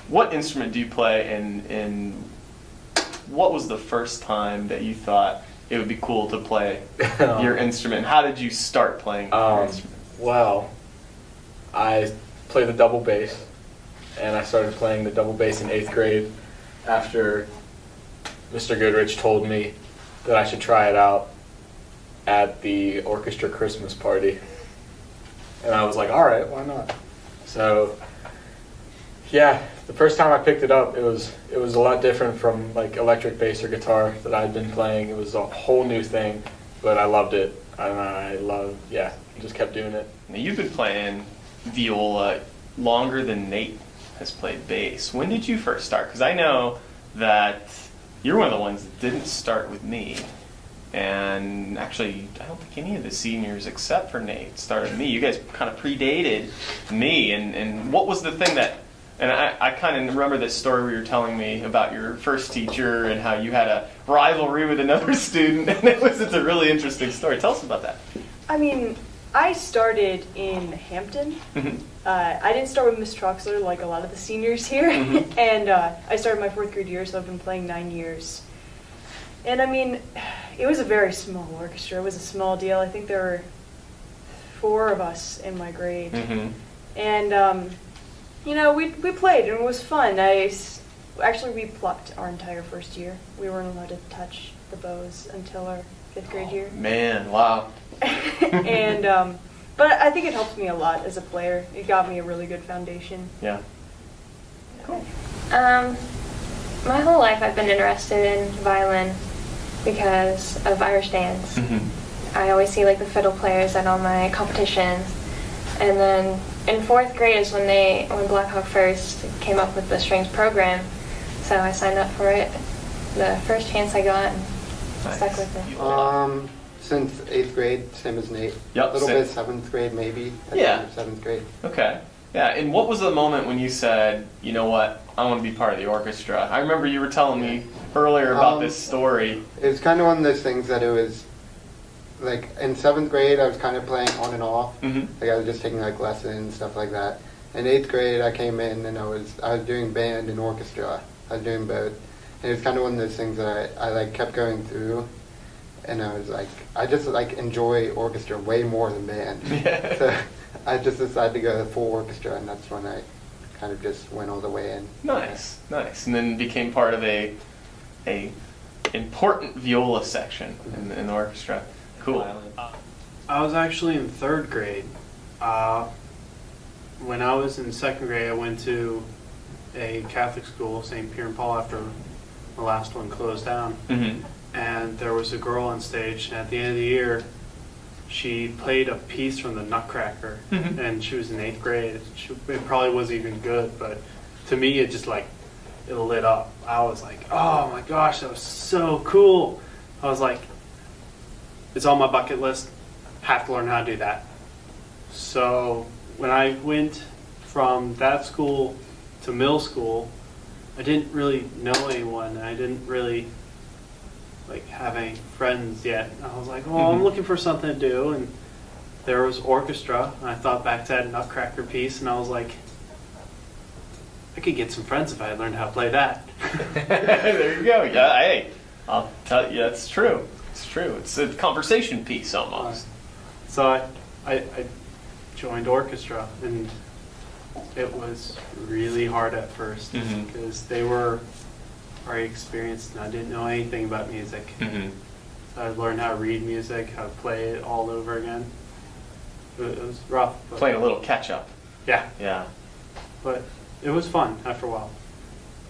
what instrument do you play, and what was the first time that you thought it would be cool to play your instrument? How did you start playing your instrument? Well, I play the double bass, and I started playing the double bass in 8th grade after Mr. Goodrich told me that I should try it out at the orchestra Christmas party. And I was like, all right, why not? So, yeah, the first time I picked it up, it was a lot different from like electric bass or guitar that I'd been playing. It was a whole new thing, but I loved it. And I just kept doing it. Now, you've been playing viola longer than Nate has played bass. When did you first start? Because I know that you're one of the ones that didn't start with me. And actually, I don't think any of the seniors except for Nate started with me. You guys kind of predated me. And what was the thing that, and I kind of remember this story where you were telling me about your first teacher and how you had a rivalry with another student. And it's a really interesting story. Tell us about that. I mean, I started in Hampton. I didn't start with Miss Troxler like a lot of the seniors here. And I started my 4th grade year, so I've been playing 9 years. And I mean, it was a very small orchestra. It was a small deal. I think there were 4 of us in my grade. And, we played and it was fun. We plucked our entire first year. We weren't allowed to touch the bows until our 5th grade year. Man, wow. And, but I think it helped me a lot as a player. It got me a really good foundation. Yeah. Cool. My whole life I've been interested in violin because of Irish dance. I always see like the fiddle players at all my competitions. And then in 4th grade is when Blackhawk first came up with the strings program. So I signed up for it the first chance I got and stuck with it. Since 8th grade, same as Nate. Yep, a little bit 7th grade maybe. Yeah. 7th grade. Okay. Yeah, and what was the moment when you said, you know what, I want to be part of the orchestra? I remember you were telling me earlier about this story. It was kind of one of those things that it was, like, in 7th grade, I was kind of playing on and off. Like, I was just taking, like, lessons, stuff like that. In 8th grade, I came in and I was doing band and orchestra. I was doing both. And it was kind of one of those things that I like, kept going through. And I was like, I just, like, enjoy orchestra way more than band. So I just decided to go to full orchestra, and that's when I kind of just went all the way in. Nice. And then became part of a important viola section in the orchestra. Cool. I was actually in 3rd grade. When I was in 2nd grade, I went to a Catholic school, St. Pierre and Paul, after the last one closed down. And there was a girl on stage, and at the end of the year, she played a piece from the Nutcracker, and she was in 8th grade. It probably wasn't even good, but to me, it just like, it lit up. I was like, oh my gosh, that was so cool. I was like, it's on my bucket list, have to learn how to do that. So when I went from that school to middle school, I didn't really know anyone. I didn't really like have any friends yet. I was like, well, I'm looking for something to do, and there was orchestra, and I thought back to that Nutcracker piece, and I was like, I could get some friends if I had learned how to play that. There you go. Yeah, hey, I'll tell you, that's true. It's true. It's a conversation piece almost. So I joined orchestra, and it was really hard at first because they were very experienced, and I didn't know anything about music. So I learned how to read music, how to play it all over again. It was rough. Playing a little catch up. Yeah. But it was fun after a while.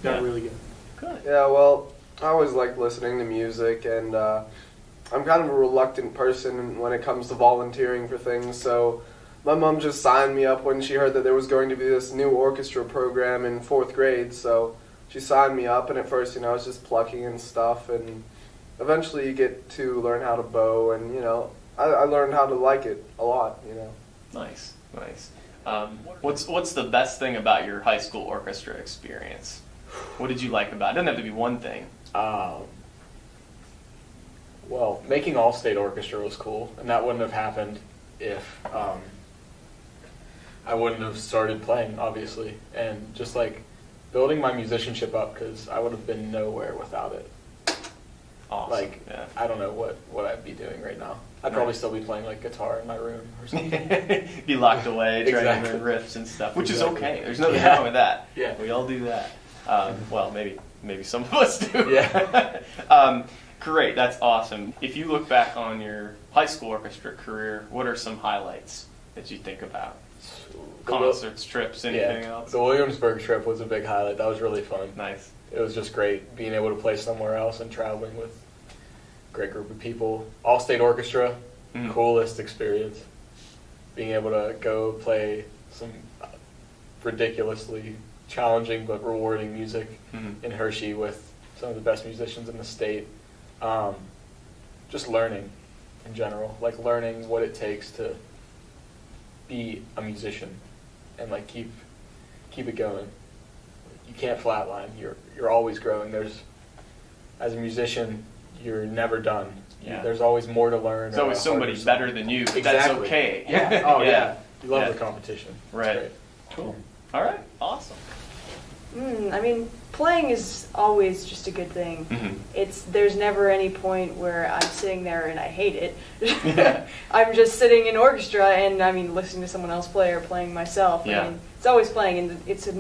Got really good. Good. Yeah, well, I always like listening to music, and I'm kind of a reluctant person when it comes to volunteering for things, so my mom just signed me up when she heard that there was going to be this new orchestra program in 4th grade, so she signed me up, and at first, I was just plucking and stuff, and eventually you get to learn how to bow, and, I learned how to like it a lot, Nice. What's the best thing about your high school orchestra experience? What did you like about it? It doesn't have to be one thing. Well, making all-state orchestra was cool, and that wouldn't have happened if I wouldn't have started playing, obviously. And just like building my musicianship up, because I would have been nowhere without it. Awesome. Like, yeah. I don't know what I'd be doing right now. I'd probably still be playing like guitar in my room or something. Be locked away, trying Exactly. to learn riffs and stuff, which Exactly. is okay. There's nothing Yeah. wrong with that. Yeah. We all do that. Well, maybe some of us do. Yeah. Great, that's awesome. If you look back on your high school orchestra career, what are some highlights that you think about? Concerts, trips, anything Yeah. else? The Williamsburg trip was a big highlight. That was really fun. Nice. It was just great being able to play somewhere else and traveling with a great group of people. All-state orchestra, Mhm. coolest experience. Being able to go play some ridiculously challenging but rewarding music Mhm. in Hershey with some of the best musicians in the state. Just learning in general, like learning what it takes to be a musician and like keep it going. You can't flatline. You're always growing. As a musician, you're never done. Yeah. There's always more to learn. There's always somebody better than you, but that's Exactly. okay. Yeah. Oh yeah. You love Yeah. the competition. It's Right. great. Cool. All right. Awesome. I mean, playing is always just a good thing. Mhm. There's never any point where I'm sitting there and I hate it. Yeah. I'm just sitting in orchestra and listening to someone else play or playing myself. Yeah. I mean, it's always playing, and it's a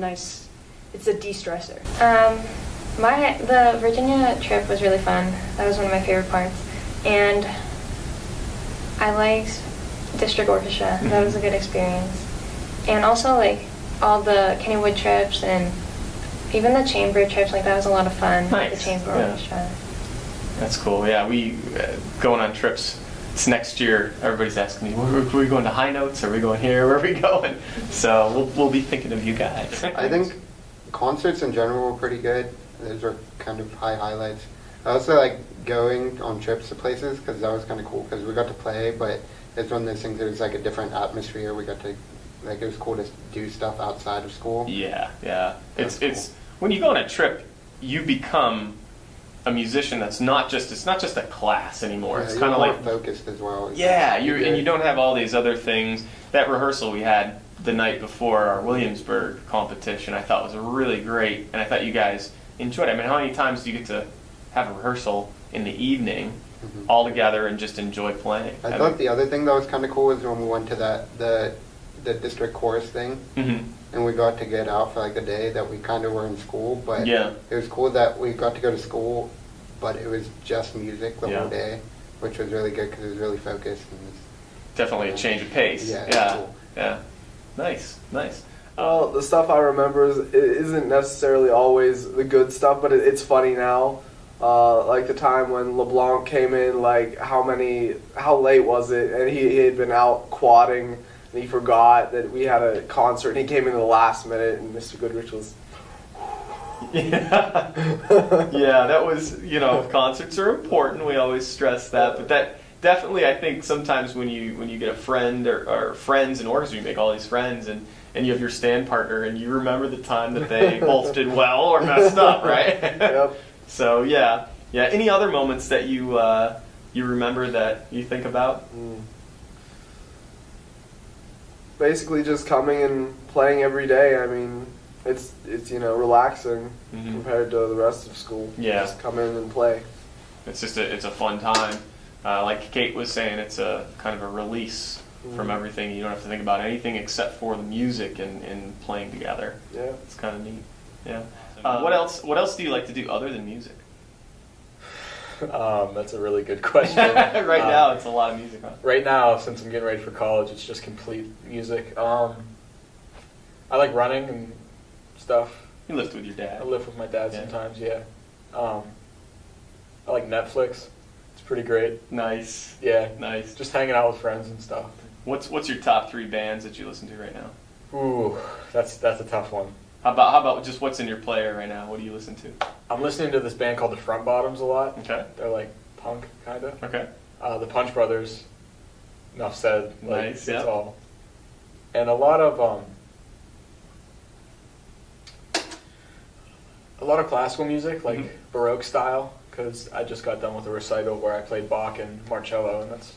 de-stressor. The Virginia trip was really fun. That was one of my favorite parts. And I liked district orchestra. That was a good experience. And also like all the Kennywood trips and even the chamber trips, like that was a lot of fun. Nice. The chamber Yeah. orchestra. That's cool. Yeah, we going on trips. It's next year. Everybody's asking me, "Are we going to High Notes? Are we going here? Where are we going?" So we'll be thinking of you guys. I think concerts in general were pretty good. Those were kind of high highlights. I also like going on trips to places because that was kind of cool because we got to play, but it's one of those things that was like a different atmosphere. We got to, like, it was cool to do stuff outside of school. Yeah. That's It's when you go on a trip, you become a musician. It's not just a class anymore. Yeah, It's you're kind of more like focused as well. yeah, You're and you don't have all these other things. That rehearsal we had the night before our Williamsburg competition, I thought was really great, and I thought you guys enjoyed it. I mean, how many times do you get to have a rehearsal in the evening Mhm. all together and just enjoy playing? I thought the other thing that was kind of cool was when we went to the district chorus thing, Mhm. and we got to get out for like a day that we kind of were in school, but Yeah. it was cool that we got to go to school, but it was just music the Yeah. whole day, which was really good because it was really focused. And it was, Definitely a change of pace. Yeah, Yeah. cool. Yeah. Nice. Well, the stuff I remember isn't necessarily always the good stuff, but it's funny now. Like the time when LeBlanc came in, like how late was it? And he had been out quadding, and he forgot that we had a concert, and he came in the last minute, and Mr. Goodrich was... Yeah. Yeah, that was, concerts are important. We always stress that, but that definitely, I think sometimes when you get a friend or friends in orchestra, you make all these friends and you have your stand partner and you remember the time that they both did well or messed up, right? Yep. So yeah. Any other moments that you remember that you think about? Basically just coming and playing every day. I mean, it's relaxing Mhm. compared to the rest of school. Yeah. Just come in and play. It's just it's a fun time. Like Kate was saying, it's a kind of a release from everything. You don't have to think about anything except for the music and playing together. Yeah. It's kind of neat. Yeah. What else do you like to do other than music? That's a really good question. Right now, it's a lot of music, huh? Right now, since I'm getting ready for college, it's just complete music. I like running and stuff. You lived with your dad. I live with my dad Yeah. sometimes, yeah. I like Netflix. It's pretty great. Nice. Yeah. Nice. Just hanging out with friends and stuff. What's your top 3 bands that you listen to right now? Ooh, that's a tough one. How about just what's in your player right now? What do you listen to? I'm listening to this band called the Front Bottoms a lot. Okay. They're like punk, kind of. Okay. The Punch Brothers. Enough said. Like, Nice, it's yeah. all. And a lot of classical music, like Mhm. Baroque style, because I just got done with a recital where I played Bach and Marcello, and that's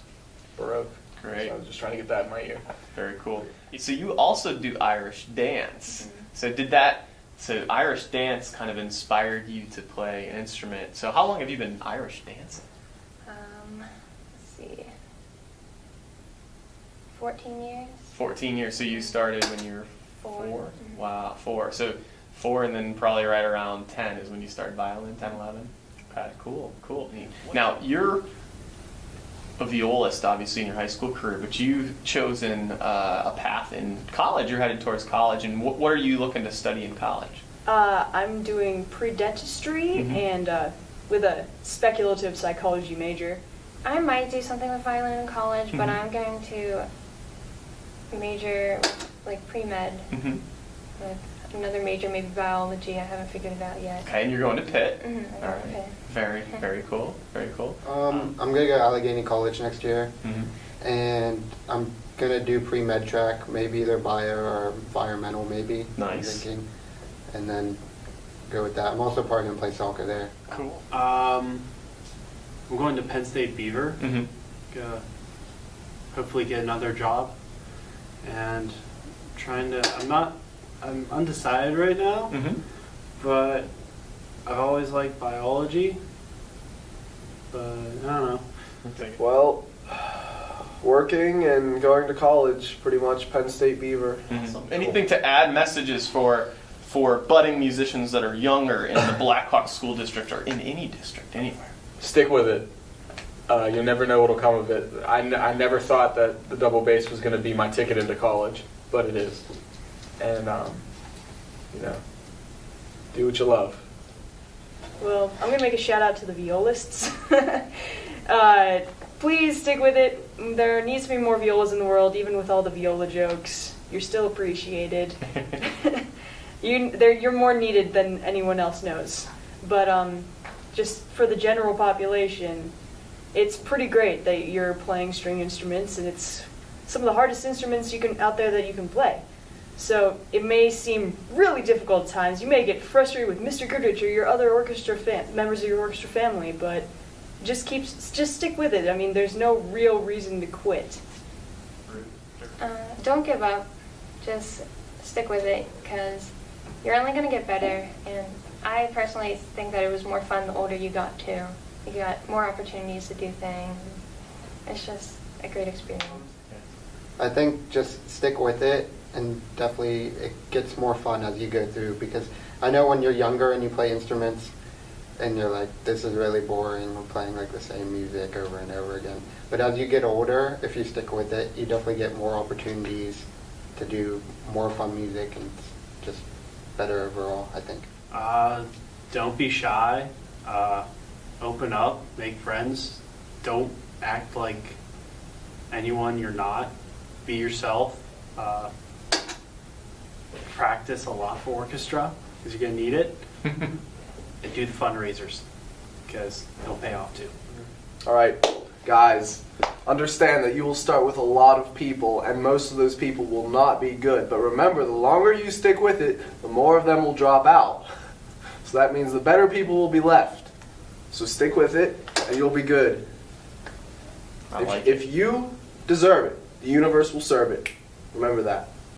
Baroque. Great. So I was just trying to get that in my ear. Very cool. So you also do Irish dance. So did that So Irish dance kind of inspired you to play an instrument. So how long have you been Irish dancing? Let's see. 14 years. 14 years. So you started when you were 4? Mhm. Wow, 4. So 4 and then probably right around 10 is when you started violin, 10, 11? Okay, cool. Neat. Now, you're a violist, obviously, in your high school career, but you've chosen a path in college. You're headed towards college, and what are you looking to study in college? I'm doing pre-dentistry and with a speculative psychology major. I might do something with violin in college, but I'm going to major like pre-med with another major, maybe biology. I haven't figured it out yet. Okay, and you're going to Pitt. I'm All going right. to Pitt. Very cool. I'm gonna go to Allegheny College next year, and I'm gonna do pre-med track, maybe either bio or environmental, maybe. Nice. I'm thinking, and then go with that. I'm also probably gonna play soccer there. Cool. I'm going to Penn State Beaver. Hopefully get another job, and I'm undecided right now, but I've always liked biology, but I don't know. Well, working and going to college, pretty much Penn State Beaver. Awesome. Anything to add? Messages for budding musicians that are younger in the Blackhawk School District or in any district anywhere? Stick with it. You'll never know what'll come of it. I never thought that the double bass was going to be my ticket into college, but it is. And, do what you love. Well, I'm going to make a shout out to the violists. Please stick with it. There needs to be more violas in the world, even with all the viola jokes. You're still appreciated. You're more needed than anyone else knows. But just for the general population, it's pretty great that you're playing string instruments, and it's some of the hardest instruments out there that you can play. So it may seem really difficult at times. You may get frustrated with Mr. Goodrich or your other members of your orchestra family, but just stick with it. I mean, there's no real reason to quit. Don't give up. Just stick with it, because you're only going to get better. And I personally think that it was more fun the older you got too. You got more opportunities to do things. It's just a great experience. I think just stick with it, and definitely it gets more fun as you go through, because I know when you're younger and you play instruments and you're like, this is really boring, we're playing like the same music over and over again. But as you get older, if you stick with it, you definitely get more opportunities to do more fun music, and it's just better overall, I think. Don't be shy. Open up, make friends. Don't act like anyone you're not. Be yourself. Practice a lot for orchestra, because you're going to need it. And do the fundraisers, because they'll pay off too. All right, guys, understand that you will start with a lot of people, and most of those people will not be good. But remember, the longer you stick with it, the more of them will drop out. So that means the better people will be left. So stick with it, and you'll be good. If you deserve it, the universe will serve it. Remember that.